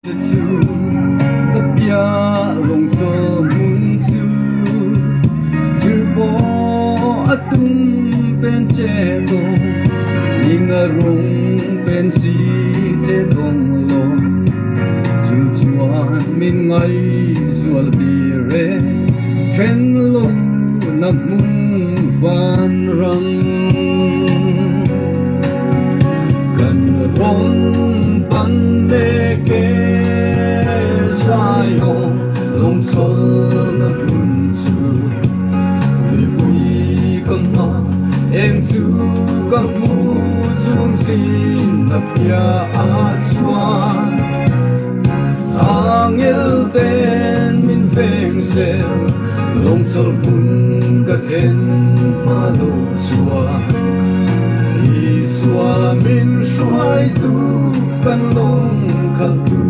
chu cấp ya long cho mun chu chir bo atum pen che do ninga rong pen si che dong lo chu chuan min ngai sual bi re chen lo na mun van rang gần rong pan me ke sayo long sol na bun chu lui bui kam ma em chu kam mu chung sin na pia a chuan angel ten min veng se long sol bun ka ten ma lo chuan xóa min xoay tu căn lông khăn tu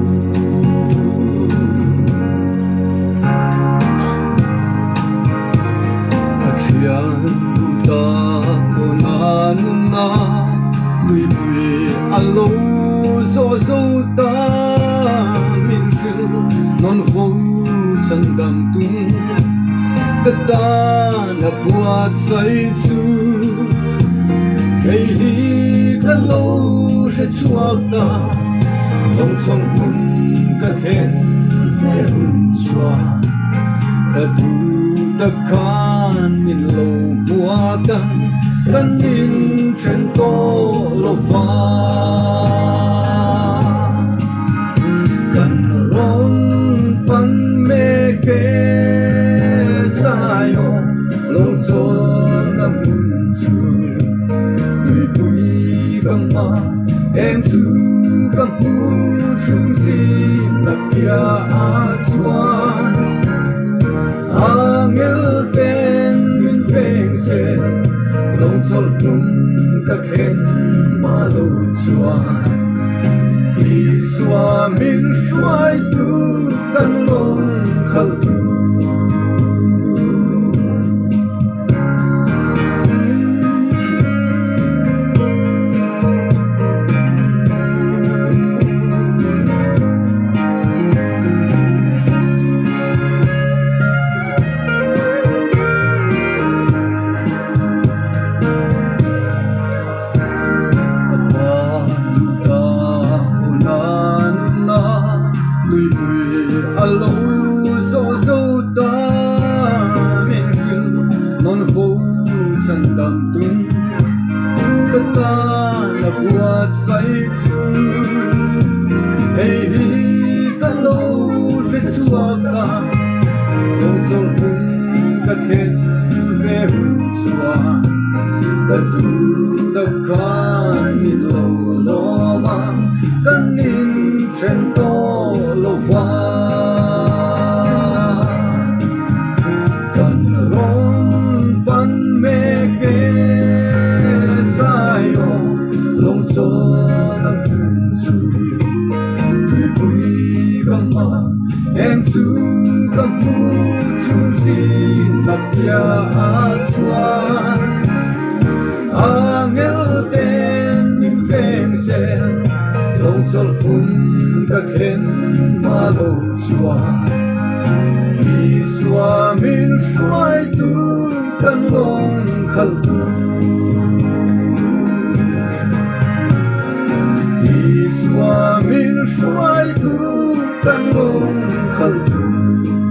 Achian tu ta ko na na lui lui alo zo zo ta min sil non khô chân đam tung ta ta na buat say chu hey ka lo she chuak ta long chong hun ka khen ve hun chua ka du ta kan min lo mua kan nin chen to lo va kan ron pan me ke sayo long chong na mun chu ma em chu kam pu chung si na pia a chuan angel ten min feng se long chol plum ka khen ma lo chuan i swa min shwai tu kan long khal tu alo zo zo ta min sil non vo chan dam tung ta ta na buat sai chu hey ka lo she chua ta long zo hun ka khen ve hun chua ka du ta kan min lo lo ma kan nin chen to lo va long cho na bun chu lui bui kam ma em chu kam mu chung sin na pia a chuan angel ten min veng se long chol pun ka khen ma lo chuan i swa min shwai tu kan long khal tu min xoay tu căn bông khăn tu